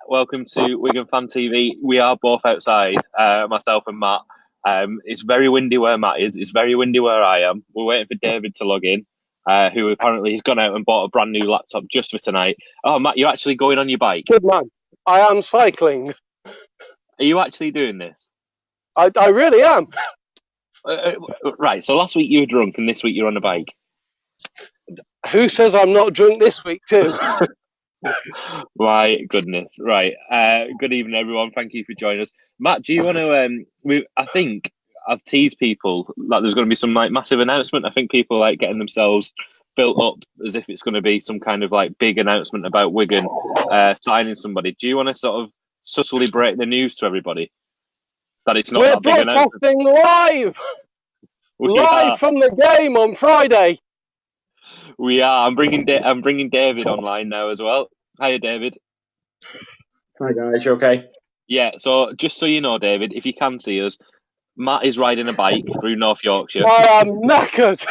Welcome to Wigan Fan TV. We are both outside, myself and Matt. It's very windy where Matt is. It's very windy where I am. We're waiting for David to log in, who apparently has gone out and bought a brand new laptop just for tonight. Oh, Matt, you're actually going on your bike? Good man. I am cycling. Are you actually doing this? I really am. Right, so last week you were drunk and this week you're on a bike. Who says I'm not drunk this week too? My goodness. Right. Good evening, everyone. Thank you for joining us. Matt, do you want to? I think I've teased people that there's going to be some massive announcement. I think people getting themselves built up as if it's going to be some kind of big announcement about Wigan signing somebody. Do you want to sort of subtly break the news to everybody that it's not We're that big announcement? broadcasting live from the game on Friday. We are. I'm bringing David online now as well. Hiya, David. Hi guys, you okay? Yeah. So just so you know, David, if you can see us, Matt is riding a bike through North Yorkshire. I am knackered.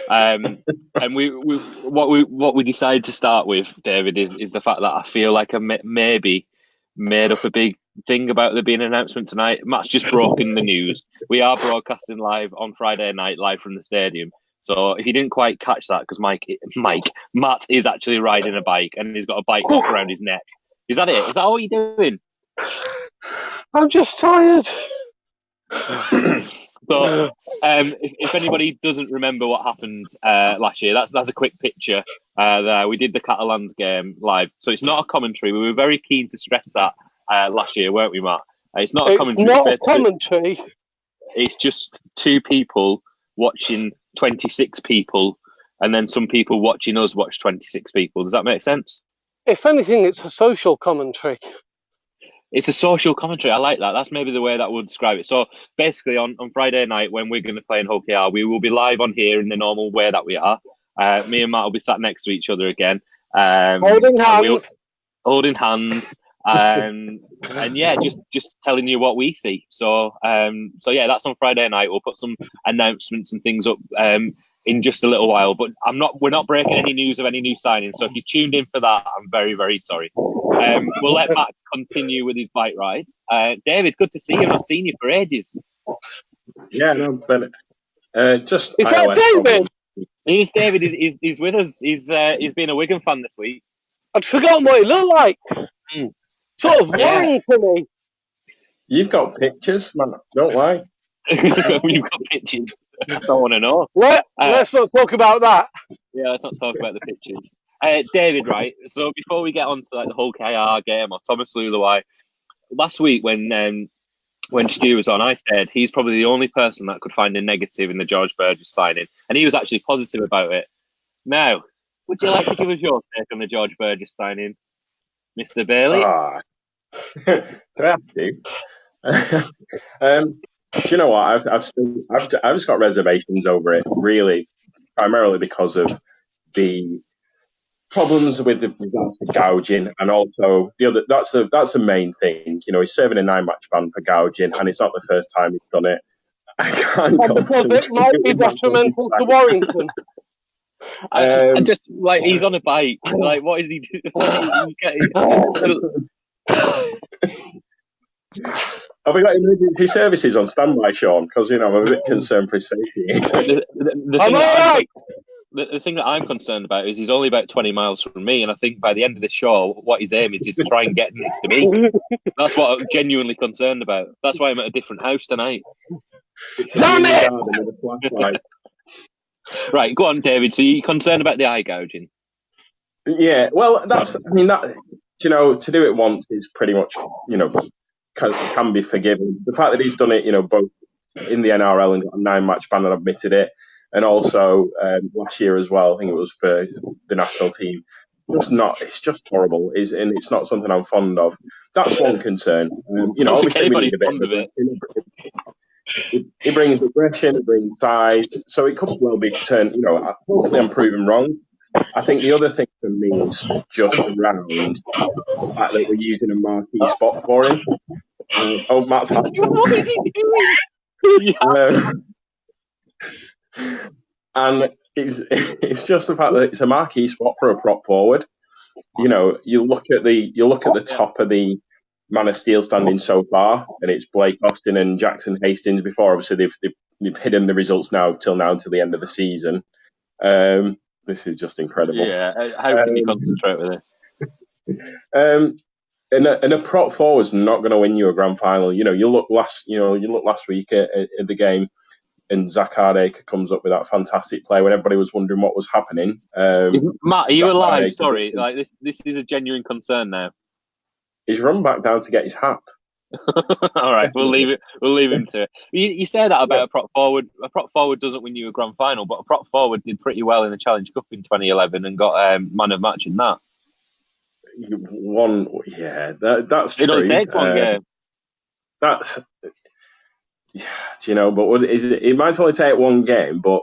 And what we decided to start with, David, is the fact that I feel like I maybe made up a big thing about there being an announcement tonight. Matt's just broken the news. We are broadcasting live on Friday night, live from the stadium. So if you didn't quite catch that, because Matt is actually riding a bike and he's got a bike lock around his neck. Is that it? Is that all you're doing? I'm just tired. So, if anybody doesn't remember what happened last year, that's a quick picture. There, we did the Catalans game live, so it's not a commentary. We were very keen to stress that last year, weren't we, Matt? It's not a commentary. It's not a commentary. It's just two people watching 26 people, and then some people watching us watch 26 people. Does that make sense? If anything, it's a social commentary. It's a social commentary. I like that. That's maybe the way that would describe it. So basically, on Friday night when we're going to play in Hull KR, we will be live on here in the normal way that we are. Me and Matt will be sat next to each other again, holding hands, and yeah, just telling you what we see. So yeah, that's on Friday night. We'll put some announcements and things up in just a little while, but we're not breaking any news of any new signings. So if you tuned in for that, I'm very, very sorry. We'll let Matt continue with his bike rides. David, good to see you. I've not seen you for ages. Yeah, no, but just is that David? He's David. He's with us. He's been a Wigan fan this week. I'd forgotten what he looked like. Sort of worrying for me. You've got pictures, man. Don't lie. You've got pictures. I don't want to know. Let's not talk about that. Yeah, let's not talk about the pictures. David, right? So before we get on to the whole KR game or Thomas Luluai, last week when Stu was on, I said he's probably the only person that could find a negative in the George Burgess signing, and he was actually positive about it. Now, would you like to give us your take on the George Burgess signing, Mr. Bailey? Do I have to? Do you know what? I've just got reservations over it, really, primarily because of the problems with the gouging, and also the other. That's the main thing. You know, he's serving a 9-match ban for gouging, and it's not the first time he's done it. I can't because it might be detrimental to Warrington. I just he's on a bike. What is he doing? Have we got emergency services on standby, Sean? Because I'm a bit concerned for his safety. The thing that I'm concerned about is he's only about 20 miles from me, and I think by the end of the show, what his aim is to try and get next to me. That's what I'm genuinely concerned about. That's why I'm at a different house tonight. Damn it! Right, go on, David. So you're concerned about the eye gouging? Yeah, well, to do it once is pretty much, can be forgiven. The fact that he's done it, both in the NRL and got a 9-match ban and admitted it, and also last year as well, I think it was for the national team. It's just horrible, and it's not something I'm fond of. That's one concern. Obviously we need a bit of it. It brings aggression, it brings size, so it could well be turned. Hopefully I'm proven wrong. I think the other thing for me is just around the fact that we're using a marquee spot for him. Matt's happy. What is he doing? And it's just the fact that it's a marquee spot for a prop forward. you look at the top of the Man of Steel standing so far, and it's Blake Austin and Jackson Hastings. Before, obviously, they've hidden the results now to the end of the season. This is just incredible. Yeah, how can you concentrate with this? And a prop forward's not going to win you a grand final. You look last week at the game, and Zach Hardacre comes up with that fantastic play when everybody was wondering what was happening. Matt, are you alive? Sorry, like this is a genuine concern now. He's run back down to get his hat. All right, we'll leave it. We'll leave him to it. You say that about a prop forward. A prop forward doesn't win you a grand final, but a prop forward did pretty well in the Challenge Cup in 2011 and got man of match in that. That's true. It only takes one game. That's but what is it? It might only take one game, but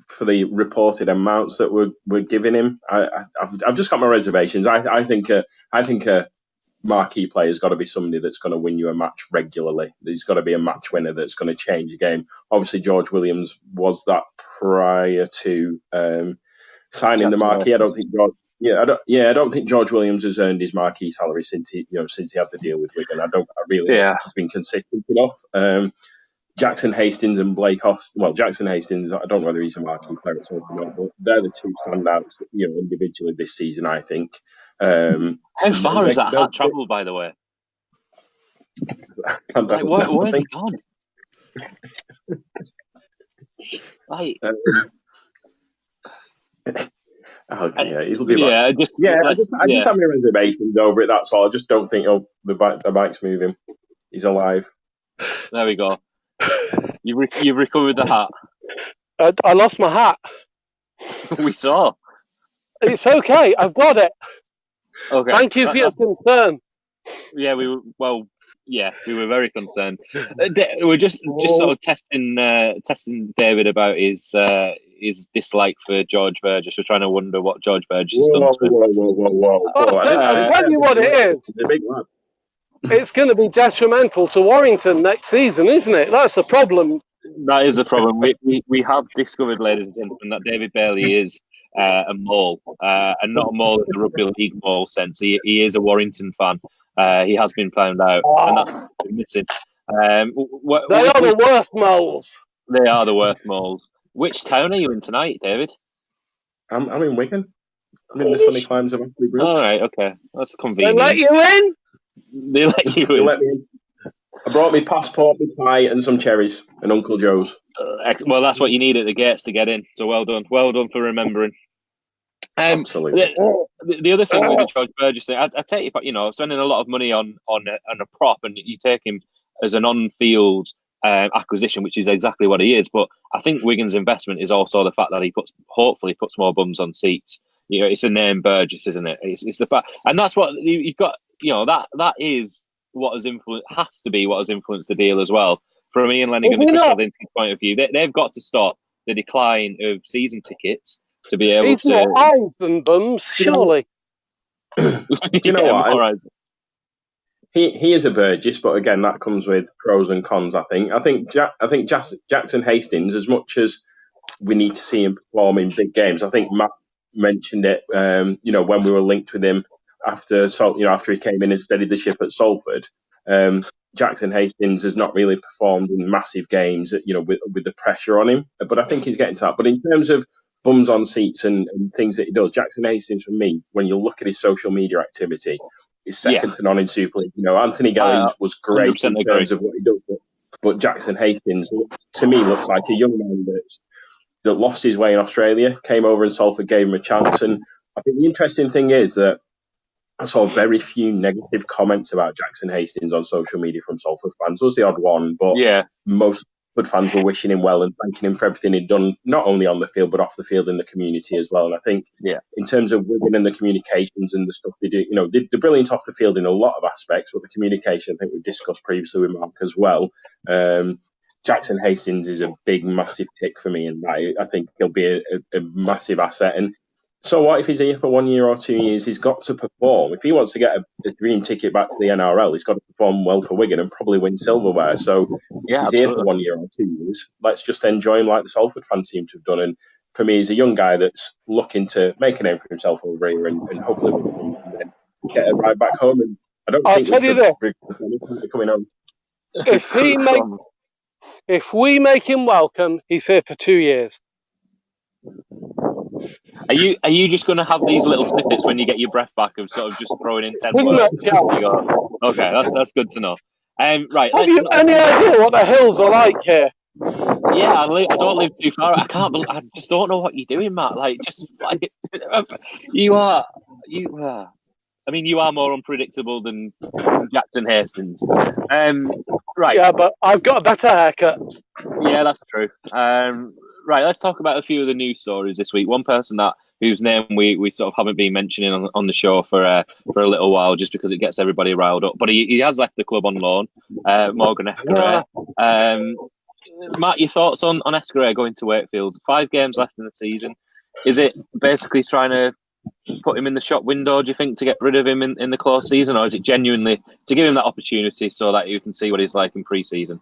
for the reported amounts that we're giving him, I've just got my reservations. I think a marquee player has got to be somebody that's going to win you a match regularly. There's got to be a match winner that's going to change a game. Obviously, George Williams was that prior to signing the marquee. I don't think George Williams has earned his marquee salary since he had the deal with Wigan. I really think he's been consistent enough. Jackson Hastings and Blake Austin. Well, Jackson Hastings, I don't know whether he's a marquee player at all, but they're the two standouts, individually this season, I think. How far has that hat travelled, by the way? Where's he gone? He'll be back. I just have my reservations over it. That's all. I just don't think the bike's moving. He's alive. There we go. You've recovered the hat. I lost my hat. We saw. It's okay. I've got it. Okay. Thank you for your concern. Yeah, we were very concerned. We're just sort of testing David about his dislike for George Burgess. We're trying to wonder what George Burgess has done to him. Whoa. I'll tell you what it is. It's going to be detrimental to Warrington next season, isn't it? That's a problem. That is a problem. We have discovered, ladies and gentlemen, that David Bailey is a mole, and not a mole in the rugby league mole sense. He is a Warrington fan. He has been found out, and that's missing. They are the worst moles. They are the worst moles. Which town are you in tonight, David? I'm in Wigan. I'm in the sunny climes of Astley Brooks. All right, okay, that's convenient. They let you in. They let you in. Let me in. I brought my passport, my pie, and some cherries, and Uncle Joe's. Well, that's what you need at the gates to get in. So well done for remembering. Absolutely. The other thing with the George Burgess thing, I take you, spending a lot of money on a prop, and you take him as an on-field acquisition, which is exactly what he is. But I think Wigan's investment is also the fact that he hopefully puts more bums on seats. It's a name Burgess, isn't it? It's the fact, and that's what you've got. That is what has influenced the deal as well. From Ian Lennigan and Chris Linton's point of view, they've got to stop the decline of season tickets to be able to. More eyes than bums, surely. Do you know what? He is a Burgess, but again, that comes with pros and cons. I think Jackson Hastings, as much as we need to see him perform in big games, I think Matt mentioned it. When we were linked with him after he came in and steadied the ship at Salford. Jackson Hastings has not really performed in massive games, with the pressure on him. But I think he's getting to that. But in terms of bums on seats and things that he does, Jackson Hastings, for me, when you look at his social media activity, is second to none in Super League. Anthony Gellings was great in terms of what he does, but Jackson Hastings, to me, looks like a young man that lost his way in Australia, came over and Salford gave him a chance. And I think the interesting thing is that I saw very few negative comments about Jackson Hastings on social media from Salford fans. There was the odd one, but most Salford fans were wishing him well and thanking him for everything he'd done, not only on the field, but off the field in the community as well. And I think in terms of Wigan and the communications and the stuff they do, they're brilliant off the field in a lot of aspects, but the communication, I think we've discussed previously with Mark as well. Jackson Hastings is a big, massive tick for me, and I think he'll be a massive asset. And so what if he's here for 1 year or 2 years? He's got to perform. If he wants to get a dream ticket back to the NRL, he's got to perform well for Wigan and probably win silverware. So he's here for 1 year or 2 years. Let's just enjoy him like the Salford fans seem to have done. And for me, he's a young guy that's looking to make a name for himself over here and hopefully win and then get it right back home. And I don't think tell you this. Coming home. If we make him welcome, he's here for 2 years. Are you just going to have these little snippets when you get your breath back of sort of just throwing in 10 Pretty words? much, yeah. Okay, that's good to know. Right. Have you any idea what the hills are like here? Yeah, I don't live too far. I just don't know what you're doing, Matt. You are. I mean, you are more unpredictable than Jackson Hastings. Right. Yeah, but I've got a better haircut. Yeah, that's true. Right, let's talk about a few of the news stories this week. One person whose name we sort of haven't been mentioning on the show for a little while, just because it gets everybody riled up. But he has left the club on loan, Morgan Escaray. Matt, your thoughts on Escaray going to Wakefield? 5 games left in the season. Is it basically trying to put him in the shop window, do you think, to get rid of him in the close season, or is it genuinely to give him that opportunity so that you can see what he's like in pre-season?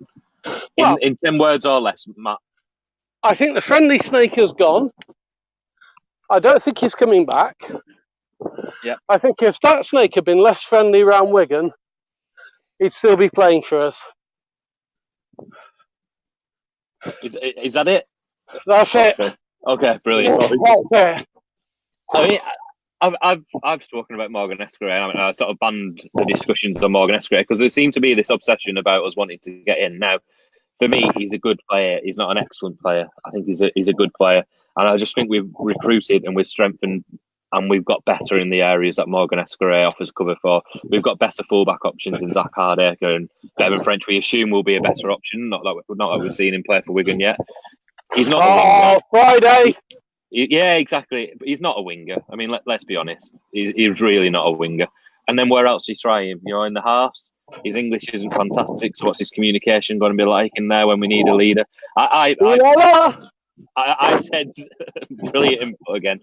In 10 words or less, Matt. I think the friendly snake has gone. I don't think he's coming back. Yeah. I think if that snake had been less friendly around Wigan, he'd still be playing for us. Is that it? That's it. Okay, brilliant. That's it. I mean, I've spoken about Morgan Escaray. I sort of banned the discussions on Morgan Escaray because there seemed to be this obsession about us wanting to get in. Now, for me, he's a good player. He's not an excellent player. I think he's a good player, and I just think we've recruited and we've strengthened and we've got better in the areas that Morgan Escaray offers cover for. We've got better fullback options in Zach Hardacre and Bevan French. We assume will be a better option. Not that we've seen him play for Wigan yet. He's not. Oh, Friday. Yeah, exactly. But he's not a winger. I mean, let's be honest. He's really not a winger. And then where else do you try him? In the halves. His English isn't fantastic. So what's his communication going to be like in there when we need a leader? I said brilliant input again.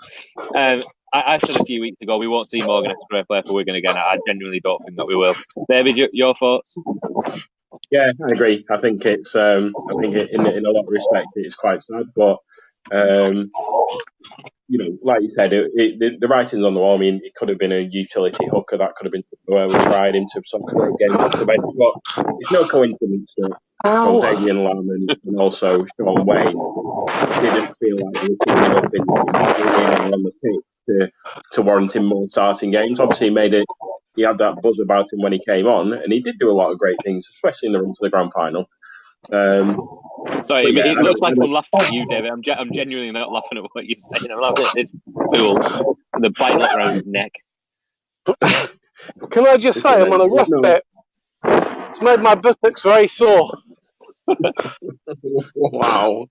I said a few weeks ago we won't see Morgan Escaray play for Wigan again. I genuinely don't think that we will. David, your thoughts? Yeah, I agree. I think it's. I think in a lot of respects it's quite sad, but. Like you said, the writing's on the wall. I mean, it could have been a utility hooker. That could have been where we tried him to sort of create games off the bench. But it's no coincidence that Xavier Lamb and also Sean Wayne didn't feel like they were putting enough in on the pitch to warrant him more starting games. Obviously, he had that buzz about him when he came on, and he did do a lot of great things, especially in the run to the grand final. Sorry, it looks like I'm laughing at you, David. I'm genuinely not laughing at what you're saying. I'm laughing at this fool and the bite look around his neck. Can I just say, I'm on a rough bit. It's made my buttocks very sore. Wow.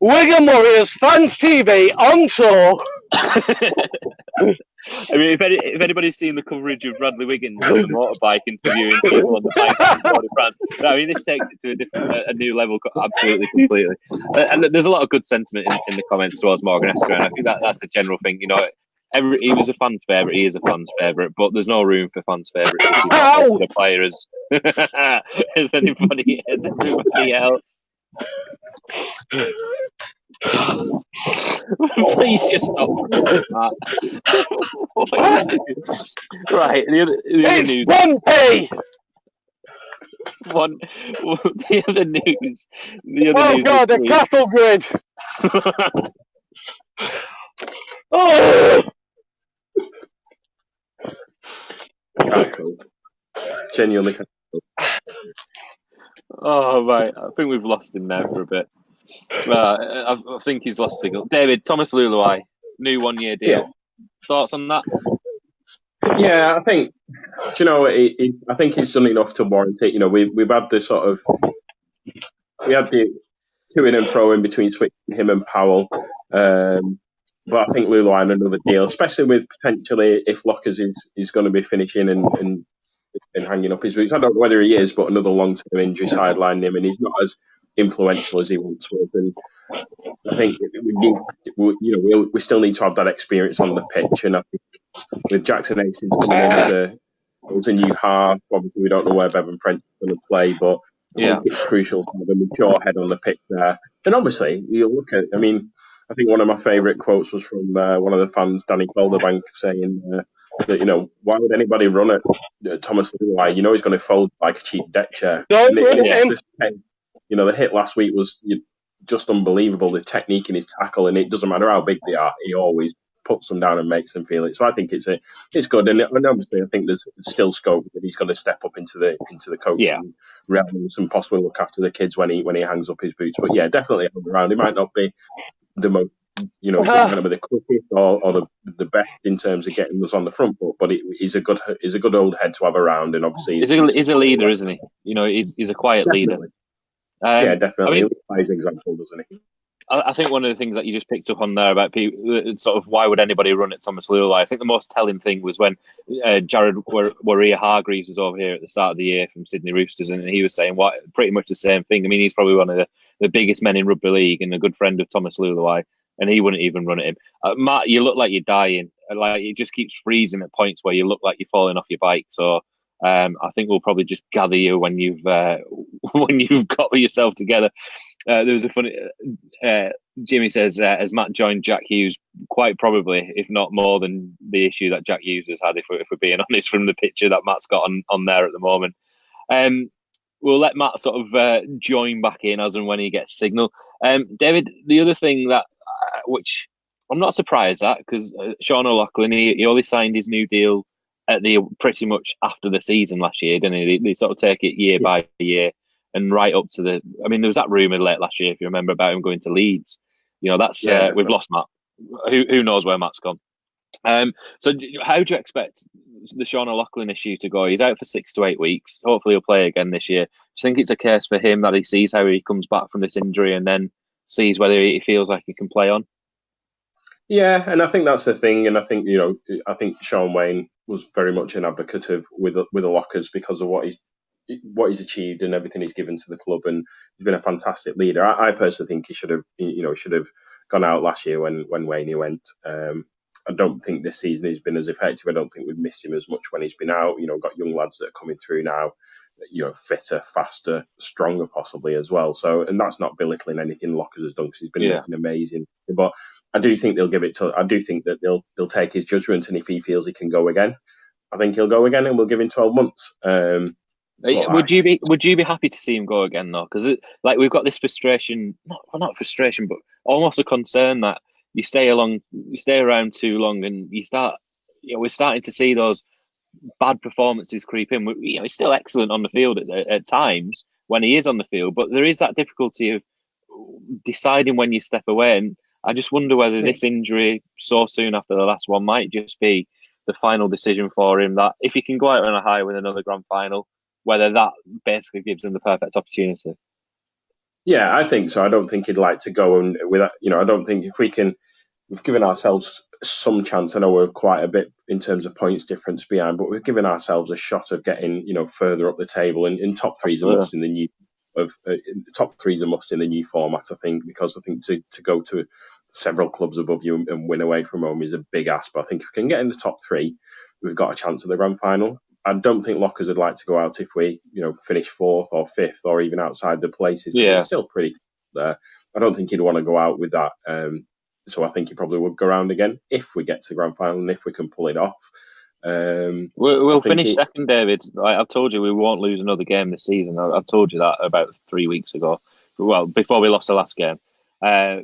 Wigan Warriors Fans TV on tour. I mean, if anybody's seen the coverage of Bradley Wiggins on the motorbike interviewing people on the bike in the Tour de France, I mean, this takes it to a new level, absolutely, completely. And there's a lot of good sentiment in the comments towards Morgan Escaray, and I think that's the general thing. He was a fan's favourite. He is a fan's favourite, but there's no room for fans' favourites. The player as anybody else. Please just stop. Right, the other news. The other news. Oh God, the cattle grid. Oh. Genuinely. Oh right, I think we've lost him now for a bit. I think he's lost signal. David, Thomas Luluai, new 1-year deal. Yeah. Thoughts on that? Yeah, I think. I think he's done enough to warrant it. We've had the sort of we had the to-in and fro-in between switching him and Powell. But I think Luluai on another deal, especially with potentially if Lockers is going to be finishing and hanging up his boots. I don't know whether he is, but another long-term injury sidelining him, and he's not as influential as he once was. And I think we still need to have that experience on the pitch. And I think with Jackson Hastings coming in as a new half, obviously we don't know where Bevan French is going to play, but I think it's crucial to have a mature head on the pitch there. And obviously, you look at, I think one of my favourite quotes was from one of the fans, Danny Calderbank, saying that, why would anybody run at Thomas Luai? He's going to fold like a cheap deck chair. Don't run him. The hit last week was just unbelievable, the technique in his tackle, and it doesn't matter how big they are, he always puts them down and makes them feel it. So I think it's good, and obviously I think there's still scope that he's going to step up into the coaching realm and possibly look after the kids when he hangs up his boots. But yeah, definitely around. He might not be the most, he's not going to be the quickest or the best in terms of getting us on the front foot, but he's a good old head to have around, and obviously he's a leader, isn't he? He's a quiet leader. Yeah, definitely. He plays example, doesn't he? I think one of the things that you just picked up on there about people, sort of why would anybody run at Thomas Luai? I think the most telling thing was when Jared Warrior-Hargreaves was over here at the start of the year from Sydney Roosters, and he was saying pretty much the same thing. He's probably one of the biggest men in rugby league and a good friend of Thomas Luai, and he wouldn't even run at him. Matt, you look like you're dying. Like, it just keeps freezing at points where you look like you're falling off your bike. So I think we'll probably just gather you when you've got yourself together. There was a funny. Jimmy says, as Matt joined Jack Hughes, quite probably, if not more than the issue that Jack Hughes has had, if we're being honest, from the picture that Matt's got on there at the moment. We'll let Matt sort of join back in as and when he gets signal. David, the other thing that, which I'm not surprised at, because Sean O'Loughlin, he only signed his new deal at pretty much after the season last year, didn't he? They sort of take it year by year. And right up to there was that rumour late last year, if you remember, about him going to Leeds. That's we've lost Matt. Who knows where Matt's gone? So how do you expect the Sean O'Loughlin issue to go? He's out for 6 to 8 weeks. Hopefully he'll play again this year. Do you think it's a case for him that he sees how he comes back from this injury and then sees whether he feels like he can play on? Yeah, and I think that's the thing. And I think I think Sean Wayne was very much an advocate of with the Lockers because of what he's achieved and everything he's given to the club, and he's been a fantastic leader. I personally think he should have gone out last year when Wayne went. I don't think this season he's been as effective. I don't think we've missed him as much when he's been out. Got young lads that are coming through now, fitter, faster, stronger possibly as well. So, and that's not belittling anything Lockers has done because he's been amazing. But I do think I do think that they'll take his judgment, and if he feels he can go again, I think he'll go again, and we'll give him 12 months. Would you be happy to see him go again though? Because we've got this frustration, not frustration, but almost a concern that you stay around too long, and we're starting to see those bad performances creep in. He's still excellent on the field at times when he is on the field, but there is that difficulty of deciding when you step away. And I just wonder whether this injury so soon after the last one might just be the final decision for him, that if he can go out on a high with another grand final, whether that basically gives him the perfect opportunity. Yeah, I think so. I don't think he'd like to go and without. I don't think if we've given ourselves some chance. I know we're quite a bit in terms of points difference behind, but we've given ourselves a shot of getting further up the table. And in top threes, a must in the new top threes a must in the new format. I think because I think to go to several clubs above you and win away from home is a big ask. But I think if we can get in the top three, we've got a chance of the grand final. I don't think Lockers would like to go out if we, finish 4th or 5th or even outside the places. Yeah. It's still pretty there. I don't think he'd want to go out with that. So I think he probably would go around again if we get to the grand final and if we can pull it off. We'll finish second, David. I've told you we won't lose another game this season. I've told you that about 3 weeks ago. Well, before we lost the last game. I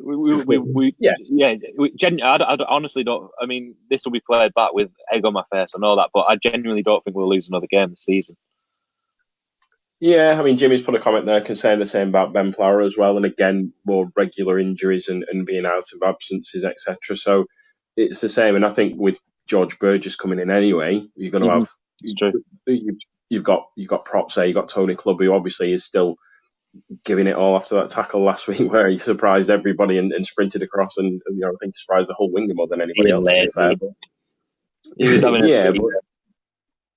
honestly don't. I mean, this will be played back with egg on my face. I know that, but I genuinely don't think we'll lose another game this season. Yeah, I mean, Jimmy's put a comment there, can say the same about Ben Flower as well, and again, more regular injuries and being out of absences, etc. So it's the same, and I think with George Burgess coming in anyway, you're going to have you've got props there. You've got Tony Clubb, who obviously is still giving it all after that tackle last week where he surprised everybody and sprinted across and I think he surprised the whole winger more than anybody else. He was having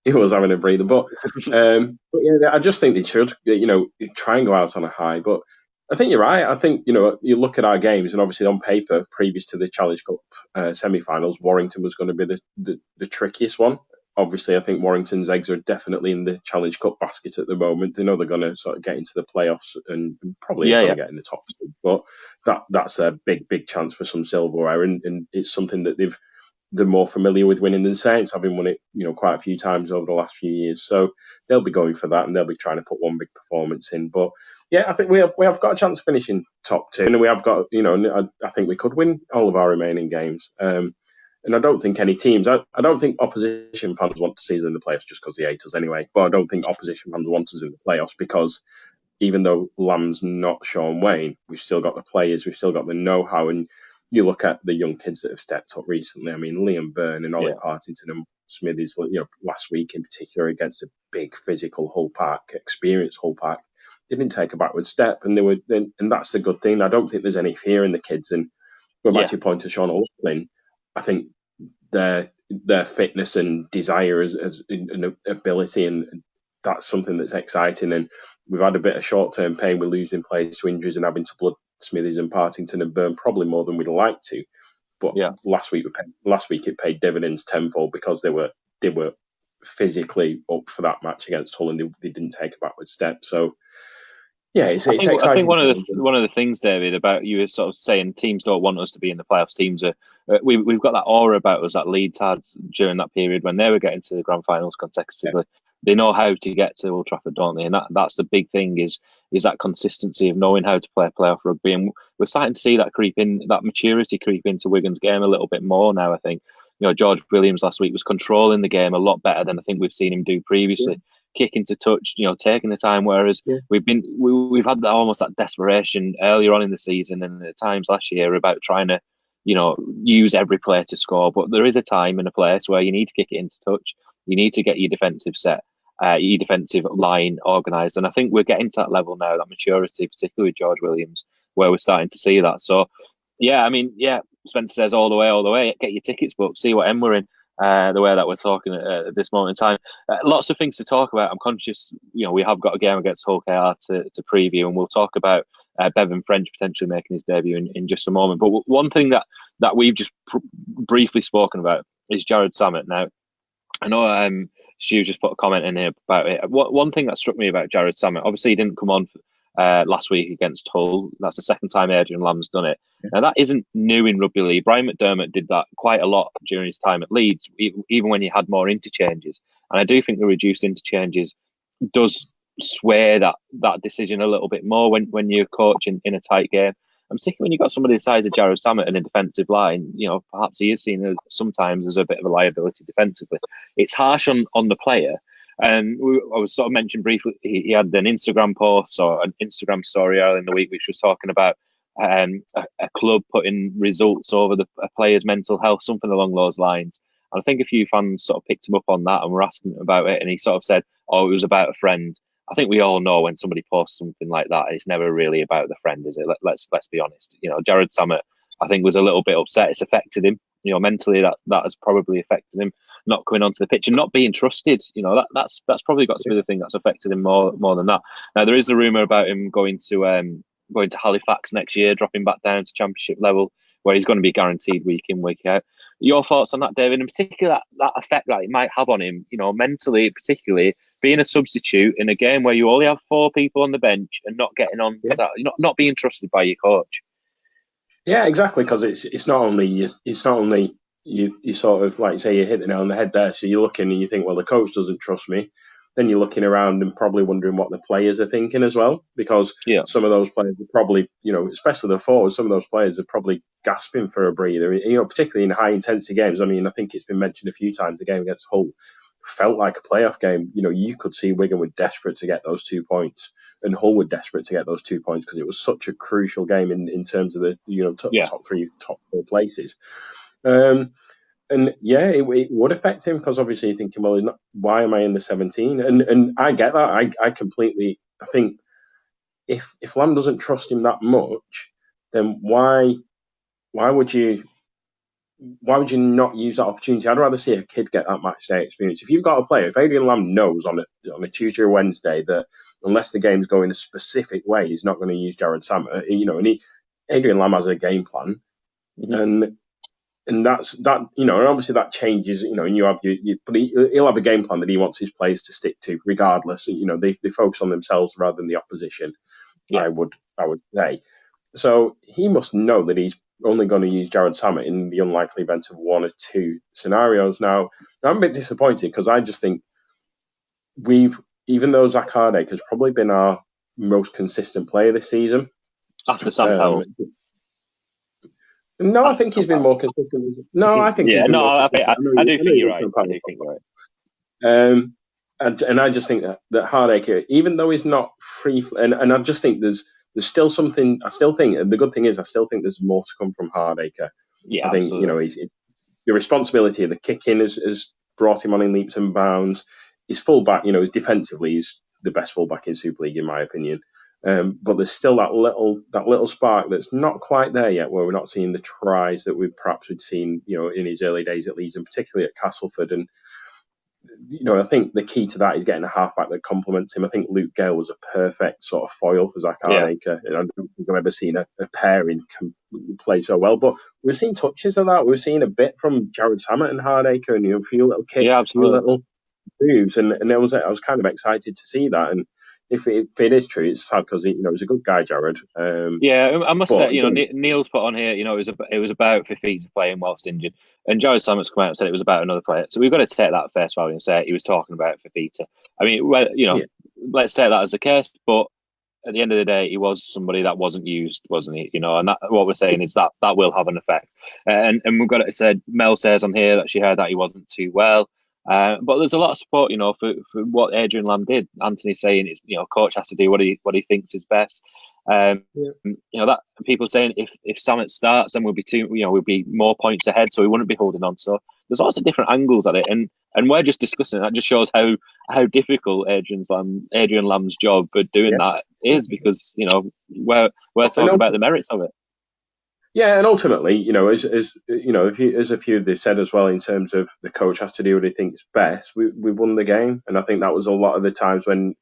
he was having a breather. But yeah, I just think they should, try and go out on a high. But I think you're right. I think, you look at our games and obviously on paper, previous to the Challenge Cup semi-finals, Warrington was going to be the trickiest one obviously, I think Warrington's eggs are definitely in the Challenge Cup basket at the moment. They know they're going to sort of get into the playoffs and probably going to get in the top two. But that's a big chance for some silverware, and it's something that they're more familiar with winning than Saints, having won it, quite a few times over the last few years. So they'll be going for that, and they'll be trying to put one big performance in. But yeah, I think we have got a chance of finishing top two, and we have got, I think we could win all of our remaining games. And I don't think any teams, I don't think opposition fans want to see us in the playoffs just because they hate us anyway. But I don't think opposition fans want us in the playoffs because even though Lamb's not Sean Wayne, we've still got the players, we've still got the know-how. And you look at the young kids that have stepped up recently. I mean, Liam Byrne and Ollie Partington and Smithies, last week in particular against a big physical Hull Park, experienced Hull Park, didn't take a backward step, and that's the good thing. I don't think there's any fear in the kids. And going back to your point to Sean O'Loughlin, I think their fitness and desire and ability, and that's something that's exciting. And we've had a bit of short-term pain with losing players to injuries and having to blood Smithies and Partington and Byrne probably more than we'd like to. But last week it paid dividends tenfold because they were physically up for that match against Hull, and they didn't take a backward step. So yeah, it's exciting. I think one of the things, David, about you is sort of saying teams don't want us to be in the playoffs. Teams are we've got that aura about us that Leeds had during that period when they were getting to the grand finals consecutively. Yeah. They know how to get to Old Trafford, don't they? And that's the big thing is that consistency of knowing how to play playoff rugby. And we're starting to see that that maturity creep into Wigan's game a little bit more now, I think. George Williams last week was controlling the game a lot better than I think we've seen him do previously. Yeah. Kicking to touch, taking the time. Whereas we've had almost that desperation earlier on in the season and at times last year about trying to, use every play to score. But there is a time and a place where you need to kick it into touch. You need to get your defensive set, your defensive line organised. And I think we're getting to that level now, that maturity, particularly with George Williams, where we're starting to see that. So, Spencer says all the way, get your tickets booked, see what end we're in. The way that we're talking at this moment in time. Lots of things to talk about. I'm conscious, we have got a game against Hull KR to preview, and we'll talk about Bevan French potentially making his debut in just a moment. But one thing that we've just briefly spoken about is Jared Samet. Now, I know Stu just put a comment in here about it. One thing that struck me about Jared Samet, obviously he didn't come on last week against Hull. That's the second time Adrian Lamb's done it. Now, that isn't new in rugby league. Brian McDermott did that quite a lot during his time at Leeds, even when he had more interchanges. And I do think the reduced interchanges does sway that decision a little bit more when you're coaching in a tight game. I'm thinking when you've got somebody the size of Jared Samet in a defensive line, perhaps he is seen sometimes as a bit of a liability defensively. It's harsh on the player. And I was sort of mentioned briefly, he had an Instagram post or an Instagram story earlier in the week, which was talking about a club putting results over a player's mental health, something along those lines. And I think a few fans sort of picked him up on that and were asking him about it. And he sort of said, it was about a friend. I think we all know when somebody posts something like that, it's never really about the friend, is it? Let's be honest. Jared Samet, I think, was a little bit upset. It's affected him. Mentally, that has probably affected him. Not coming onto the pitch and not being trusted. That's probably got to be the thing that's affected him more than that. Now, there is the rumour about him going to Halifax next year, dropping back down to Championship level, where he's going to be guaranteed week in, week out. Your thoughts on that, David? In particular, that effect that it might have on him, mentally, particularly being a substitute in a game where you only have 4 people on the bench and not getting on, not being trusted by your coach. Yeah, exactly. Because it's not only you sort of, like you say, you hit the nail on the head there. So you're looking and you think, well, the coach doesn't trust me. Then you're looking around and probably wondering what the players are thinking as well, because some of those players are probably, especially the forwards, some of those players are probably gasping for a breather, particularly in high intensity games. I mean, I think it's been mentioned a few times, the game against Hull felt like a playoff game. You could see Wigan were desperate to get those 2 points and Hull were desperate to get those 2 points because it was such a crucial game in terms of the, top 3, top 4 places. And yeah, it would affect him because obviously you're thinking, well, why am I in the 17? And I get that. I completely. I think if Lamb doesn't trust him that much, then why would you not use that opportunity? I'd rather see a kid get that match day experience. If you've got a player, if Adrian Lamb knows on a Tuesday or Wednesday that unless the game's going a specific way, he's not going to use Jared Samet, and Adrian Lamb has a game plan, and and that's that. And obviously that changes. And you have but he'll have a game plan that he wants his players to stick to, regardless. They focus on themselves rather than the opposition. Yeah. I would say. So he must know that he's only going to use Jared Samet in the unlikely event of one or two scenarios. Now, I'm a bit disappointed because I just think even though Zach Hardacre has probably been our most consistent player this season. After Sam Powell. No, I think he's been more consistent. No, I think he's been more consistent. I do think you're right. And I just think that Hardacre, even though he's not free, and I just think there's still something. I still think the good thing is I still think there's more to come from Hardacre. Yeah, I think absolutely. the responsibility of the kicking has brought him on in leaps and bounds. His fullback, defensively, he's the best fullback in Super League in my opinion. But there's still that little spark that's not quite there yet, where we're not seeing the tries that we perhaps had seen, in his early days at Leeds and particularly at Castleford. And I think the key to that is getting a halfback that complements him. I think Luke Gale was a perfect sort of foil for Zach Hardacre. And I don't think I've ever seen a pairing play so well. But we've seen touches of that. We've seen a bit from Jared Samet and Hardacre, and a few little kicks, a few little moves, and I was kind of excited to see that. And if it is true, it's sad because he's a good guy, Jared. I must say, Neil's put on here, it was about Fifita playing whilst injured, and Jared Samet's come out and said it was about another player. So we've got to take that at face value and say he was talking about Fifita. I mean, let's take that as the case. But at the end of the day, he was somebody that wasn't used, wasn't he? And that, what we're saying is that will have an effect. And we've got it said. Mel says on here that she heard that he wasn't too well. But there's a lot of support, for what Adrian Lamb did. Anthony's saying it's, coach has to do what he thinks is best. That people saying if Samet starts, then we'll be more points ahead, so we wouldn't be holding on. So there's lots of different angles at it, and we're just discussing it. That just shows how difficult Adrian Lamb's job at doing that is, because we're talking about the merits of it. Yeah, and ultimately, as a few they said as well, in terms of the coach has to do what he thinks best. We won the game, and I think that was a lot of the times when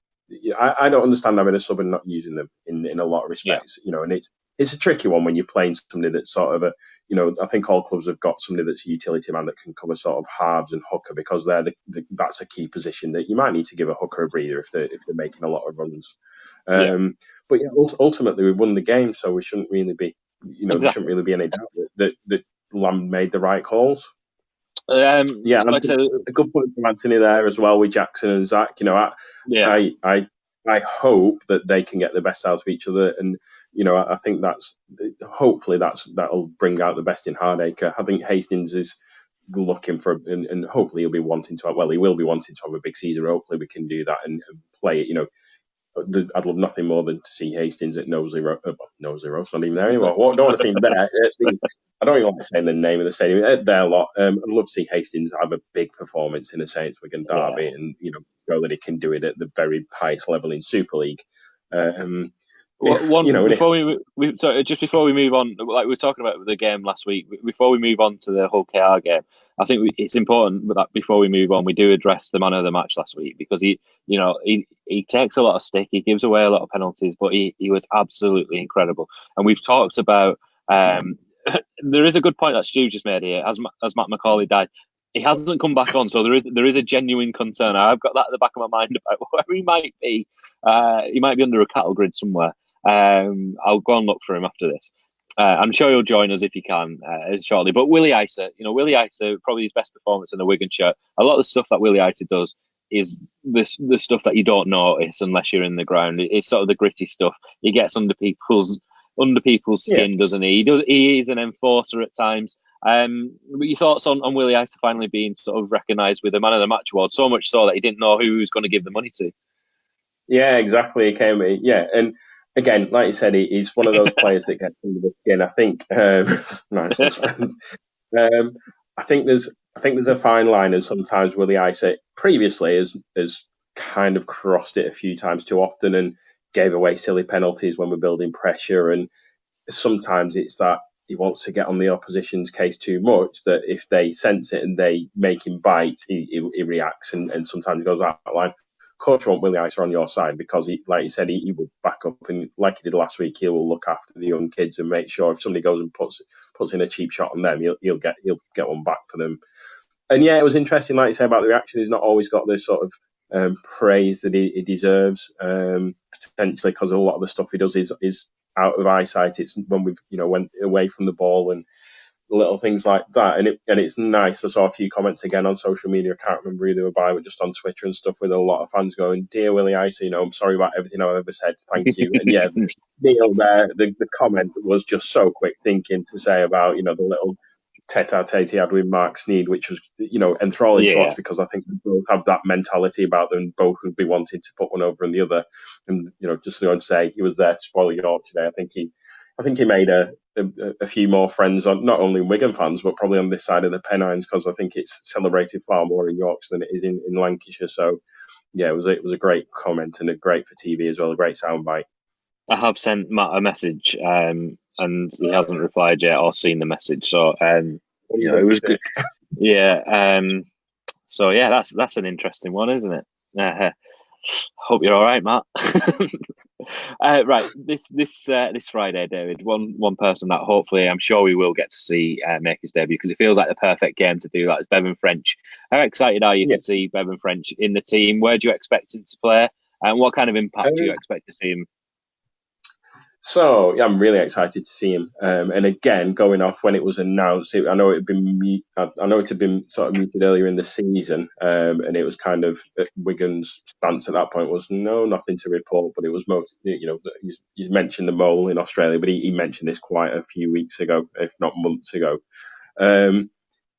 I don't understand having a sub and not using them in a lot of respects. And it's a tricky one when you're playing somebody that's sort of I think all clubs have got somebody that's a utility man that can cover sort of halves and hooker, because that's a key position that you might need to give a hooker a breather if they're making a lot of runs. But ultimately we won the game, so we shouldn't really be. There shouldn't really be any doubt that Lamb made the right calls. Like I said, a good point from Anthony there as well with Jackson and Zach. I hope that they can get the best out of each other, and I think that'll bring out the best in Hardacre. I think Hastings is looking for, and hopefully he will be wanting to have a big season. Hopefully we can do that and play it. I'd love nothing more than to see Hastings at Knowsley Road. Knowsley Road's not even there anymore. I don't want to see him there. I don't even like saying the name of the stadium. There a lot. I'd love to see Hastings have a big performance in the Saints Wigan derby, and show that he can do it at the very highest level in Super League. Before we move on, like we were talking about the game last week, before we move on to the whole KR game, I think it's important that before we move on, we do address the man of the match last week, because he takes a lot of stick, he gives away a lot of penalties, but he was absolutely incredible. And we've talked about there is a good point that Stu just made here. As Matt Macaulay died, he hasn't come back on, so there is a genuine concern. I've got that at the back of my mind about where he might be. He might be under a cattle grid somewhere. I'll go and look for him after this. I'm sure he'll join us if he can shortly. But Willie Isa, probably his best performance in the Wigan shirt. A lot of the stuff that Willie Isa does is the stuff that you don't notice unless you're in the ground. It's sort of the gritty stuff. He gets under people's skin, doesn't he? He is an enforcer at times. But your thoughts on Willie Isa finally being sort of recognised with a man of the match award, so much so that he didn't know who he was going to give the money to? Yeah, exactly. And again, like you said, he's one of those players that gets under the skin. I think nice. I think there's a fine line, and sometimes Willie Isa previously has kind of crossed it a few times too often and gave away silly penalties when we're building pressure. And sometimes it's that he wants to get on the opposition's case too much, that if they sense it and they make him bite, he reacts and sometimes goes out of line. course you want Willie Icer on your side, because he, like you said, he will back up, and like he did last week, he will look after the young kids and make sure if somebody goes and puts in a cheap shot on them, he'll get one back for them. And yeah, it was interesting, like you say, about the reaction. He's not always got the sort of praise that he deserves, potentially because a lot of the stuff he does is out of eyesight. It's when we've went away from the ball and little things like that, and it's nice. I saw a few comments again on social media. I can't remember who they were by, but just on Twitter and stuff, with a lot of fans going, "Dear Willie Icer, I'm sorry about everything I've ever said. Thank you." And yeah, Neil there, the comment was just so quick thinking to say about the little tete-a-tete he had with Mark Sneed, which was enthralling to watch, because I think they both have that mentality about them. Both would be wanting to put one over on the other, and just to say he was there to spoil York today. I think he made a few more friends, on not only Wigan fans but probably on this side of the Pennines, because I think it's celebrated far more in Yorkshire than it is in Lancashire. So yeah, it was a great comment, and a great for TV as well, a great soundbite. I have sent Matt a message, and he hasn't replied yet or seen the message. So it was good. Yeah. So yeah, that's an interesting one, isn't it? Hope you're all right, Matt. Right, this Friday, David. One person that hopefully, I'm sure we will get to see make his debut, because it feels like the perfect game to do that, is Bevan French. How excited are you to see Bevan French in the team? Where do you expect him to play, and what kind of impact do you expect to see him? So yeah, I'm really excited to see him. And again, going off when it was announced, I know it had been sort of muted earlier in the season, and it was kind of Wigan's stance at that point was nothing to report. But it was most, you mentioned the mole in Australia, but he mentioned this quite a few weeks ago, if not months ago.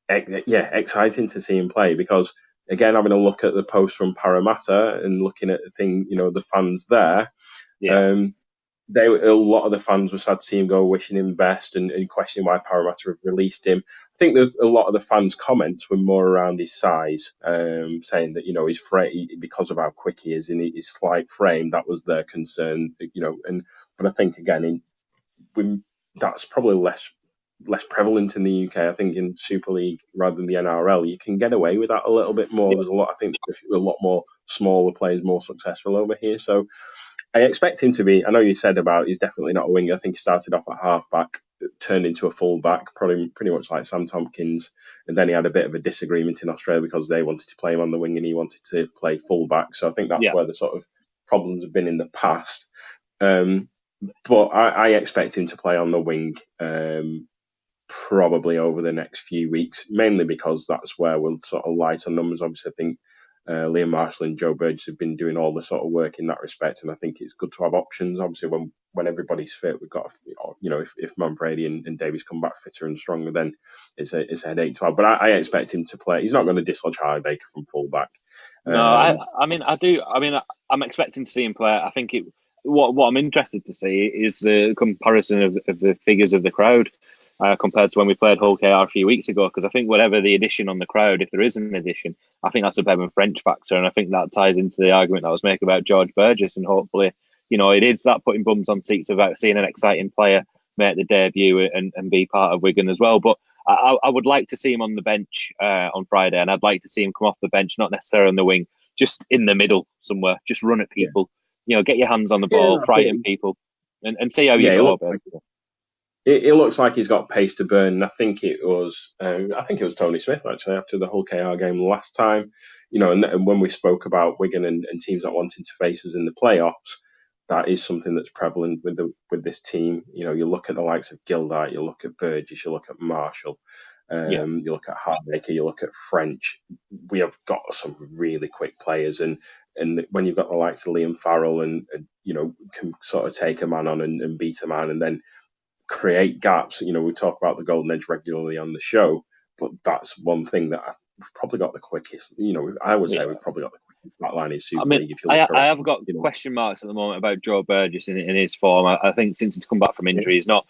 Exciting to see him play, because again, having a look at the post from Parramatta and looking at the thing, the fans there. Yeah. A lot of the fans were sad to see him go, wishing him best, and questioning why Parramatta have released him. I think that a lot of the fans' comments were more around his size, saying that his frame, because of how quick he is in his slight frame, that was their concern. But I think again, that's probably less prevalent in the UK. I think in Super League rather than the NRL, you can get away with that a little bit more. There's I think there's a lot more smaller players more successful over here, so I expect him to be. I know you said about he's definitely not a winger. I think he started off at halfback, turned into a fullback, probably pretty much like Sam Tompkins, and then he had a bit of a disagreement in Australia because they wanted to play him on the wing and he wanted to play fullback. So I think that's where the sort of problems have been in the past. But I expect him to play on the wing, probably over the next few weeks, mainly because that's where we'll sort of light on numbers. Obviously, I think Liam Marshall and Joe Burgess have been doing all the sort of work in that respect, and I think it's good to have options. Obviously, when everybody's fit, we've got if Manfredi and Davies come back fitter and stronger, then it's a headache to have. But I expect him to play. He's not going to dislodge Harbaker from fullback. No, I do. I'm expecting to see him play. I think what I'm interested to see is the comparison of the figures of the crowd. Compared to when we played Hull KR a few weeks ago, because I think whatever the addition on the crowd, if there is an addition, I think that's a Bevan French factor, and I think that ties into the argument that I was making about George Burgess, and hopefully, it is that putting bums on seats about seeing an exciting player make the debut and be part of Wigan as well. But I would like to see him on the bench on Friday, and I'd like to see him come off the bench, not necessarily on the wing, just in the middle somewhere, just run at people, get your hands on the ball, frighten people, and see how you go, basically. It looks like he's got pace to burn. I think it was Tony Smith actually after the Hull KR game last time. And when we spoke about Wigan and teams not wanting to face us in the playoffs, that is something that's prevalent with this team. You look at the likes of Gildart, you look at Burgess, you look at Marshall, you look at Harbaker, you look at French. We have got some really quick players, and when you've got the likes of Liam Farrell and can sort of take a man on and beat a man, and then create gaps. We talk about the golden edge regularly on the show, but that's one thing that we've probably got the quickest. I would say we've probably got the quickest back line in Super League. If you look I have got question marks at the moment about Joe Burgess in his form. I think since he's come back from injury, he's not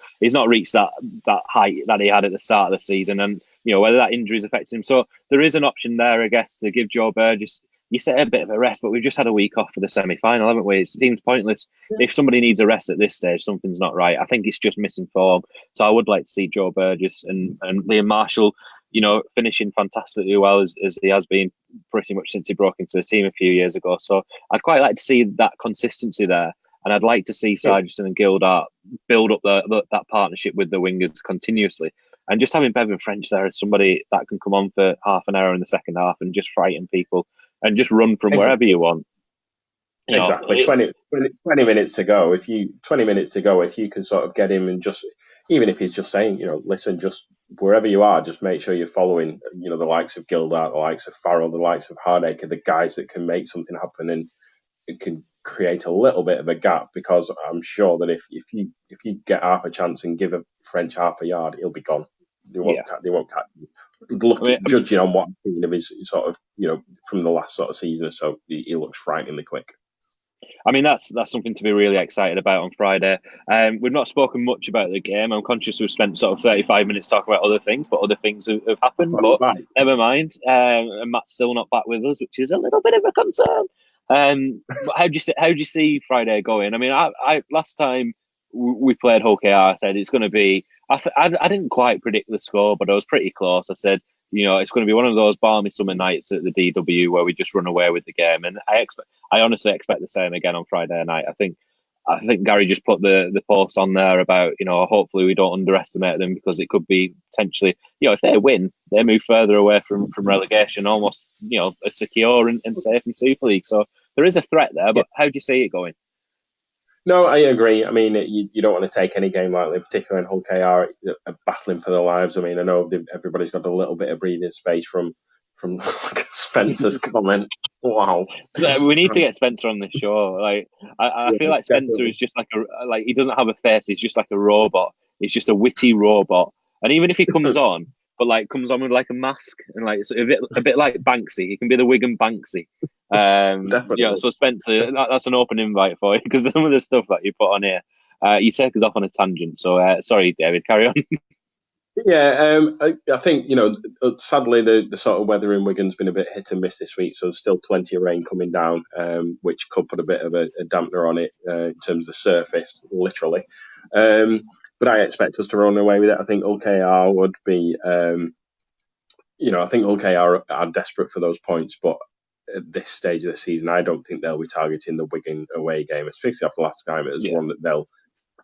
reached that height that he had at the start of the season, and whether that injury is affecting him. So there is an option there, I guess, to give Joe Burgess. You say a bit of a rest, but we've just had a week off for the semi-final, haven't we? It seems pointless. If somebody needs a rest at this stage, something's not right. I think it's just missing form. So I would like to see Joe Burgess and Liam Marshall, finishing fantastically well as he has been pretty much since he broke into the team a few years ago. So I'd quite like to see that consistency there. And I'd like to see Sargent and Gildart build up that partnership with the wingers continuously. And just having Bevan French there as somebody that can come on for half an hour in the second half and just frighten people and just run from wherever you want. Exactly. 20 minutes to go. If you can sort of get him and just, even if he's just saying, listen, just wherever you are, just make sure you're following, the likes of Gildart, the likes of Farrell, the likes of Hardacre, the guys that can make something happen and it can create a little bit of a gap, because I'm sure that if you get half a chance and give a French half a yard, he'll be gone. They won't catch him. Judging on what I've seen of his sort of, from the last sort of season or so, he looks frighteningly quick. I mean, that's something to be really excited about on Friday. We've not spoken much about the game. I'm conscious we've spent sort of 35 minutes talking about other things, but other things have happened. But never mind. And Matt's still not back with us, which is a little bit of a concern. But how do you see Friday going? I mean, I last time we played Hull KR, I said it's going to be. I didn't quite predict the score, but I was pretty close. I said, it's going to be one of those balmy summer nights at the DW where we just run away with the game, and I honestly expect the same again on Friday night. I think Gary just put the post on there about, hopefully we don't underestimate them, because it could be potentially, if they win, they move further away from relegation, almost, a secure and safe in Super League. So there is a threat there, but how do you see it going? No, I agree. I mean, you don't want to take any game lightly, particularly in Hull KR, battling for their lives. I mean, I know everybody's got a little bit of breathing space from Spencer's comment. Wow. We need to get Spencer on the show. Like, I feel like Spencer definitely is just like he doesn't have a face. He's just like a robot. He's just a witty robot. And even if he comes on, but comes on with like a mask and like it's a bit like Banksy. He can be the Wigan Banksy. Definitely. So Spencer, that's an open invite for you, because some of the stuff that you put on here, you take us off on a tangent. So sorry, David, carry on. Yeah, I think, sadly the sort of weather in Wigan's been a bit hit and miss this week, so there's still plenty of rain coming down, which could put a bit of a dampener on it in terms of the surface, literally. But I expect us to run away with it. I think Hull KR would be, I think Hull KR are desperate for those points, but at this stage of the season, I don't think they'll be targeting the Wigan away game, especially after last time. It was one that they'll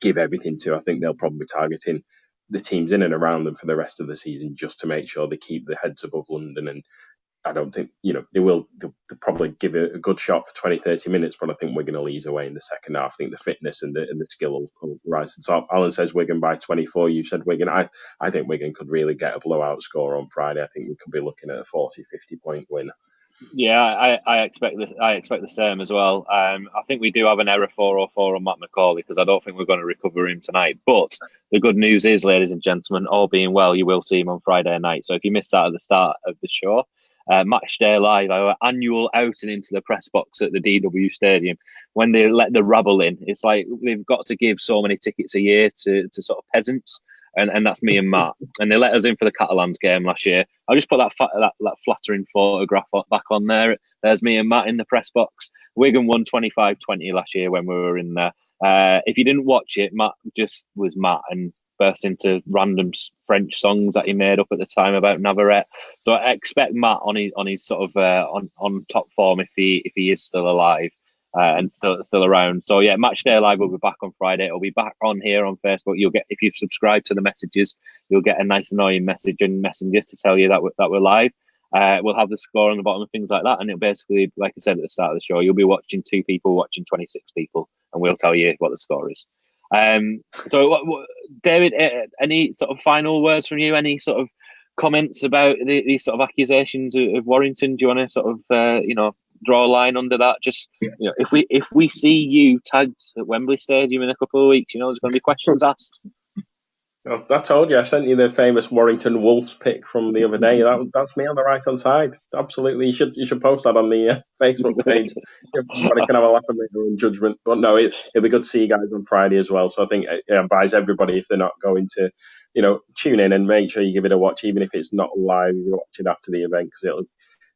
give everything to. I think they'll probably be targeting the teams in and around them for the rest of the season, just to make sure they keep their heads above London. And I don't think, they'll probably give it a good shot for 20, 30 minutes, but I think Wigan will ease away in the second half. I think the fitness and the skill will rise. So Alan says Wigan by 24. You said Wigan. I think Wigan could really get a blowout score on Friday. I think we could be looking at a 40, 50 point win. Yeah, I expect this. I expect the same as well. I think we do have an error 404 on Matt McCauley, because I don't think we're going to recover him tonight. But the good news is, ladies and gentlemen, all being well, you will see him on Friday night. So if you missed out at the start of the show, Match Day Live, our annual outing into the press box at the DW Stadium, when they let the rabble in, it's like they've got to give so many tickets a year to sort of peasants. And that's me and Matt. And they let us in for the Catalans game last year. I'll just put that flattering photograph back on there. There's me and Matt in the press box. Wigan won 25-20 last year when we were in there. If you didn't watch it, Matt just was Matt and burst into random French songs that he made up at the time about Navarrete. So I expect Matt on his sort of on top form if he is still alive. And still around. So yeah, Match Day Live will be back on Friday. It'll be back on here on Facebook. You'll get, if you've subscribed to the messages, you'll get a nice annoying message and messenger to tell you that we're live. We'll have the score on the bottom and things like that. And it'll basically, like I said at the start of the show, you'll be watching 2 people watching 26 people, and we'll tell you what the score is. So David, any sort of final words from you? Any sort of comments about these sort of accusations of Warrington? Do you want to sort of draw a line under that? Just if we see you tagged at Wembley Stadium in a couple of weeks, there's going to be questions asked. I told you, I sent you the famous Warrington Wolves pick from the other day. That's me on the right hand side. Absolutely, you should post that on the Facebook page. Everybody can have a laugh at their own judgment. But no, it'll be good to see you guys on Friday as well. So I think I advise everybody, if they're not going to, tune in and make sure you give it a watch, even if it's not live. You watch it after the event, because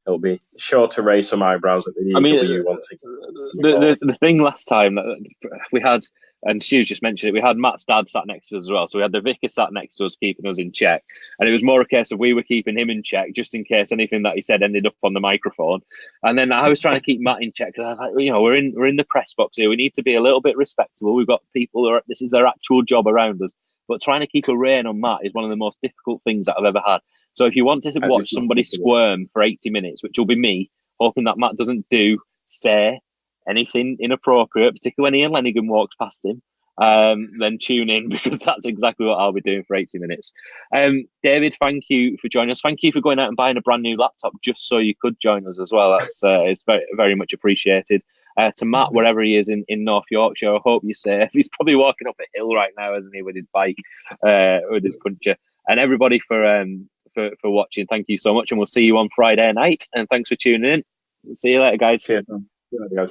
it'll be sure to raise some eyebrows at the DW once again. The thing last time that we had and Stu just mentioned it, we had Matt's dad sat next to us as well. So we had the vicar sat next to us, keeping us in check. And it was more a case of we were keeping him in check, just in case anything that he said ended up on the microphone. And then I was trying to keep Matt in check, because I was like, we're in the press box here. We need to be a little bit respectable. We've got people this is their actual job around us. But trying to keep a rein on Matt is one of the most difficult things that I've ever had. So if you want to watch somebody squirm for 80 minutes, which will be me, hoping that Matt doesn't say anything inappropriate, particularly when Ian Lenigan walks past him, then tune in, because that's exactly what I'll be doing for 80 minutes. David, thank you for joining us. Thank you for going out and buying a brand new laptop just so you could join us as well. That's it's very, very much appreciated. To Matt, wherever he is in North Yorkshire, I hope you're safe. He's probably walking up a hill right now, isn't he, with his bike, with his puncher. And everybody for watching, thank you so much, and we'll see you on Friday night. And thanks for tuning in. We'll see you later, guys. See you later, guys.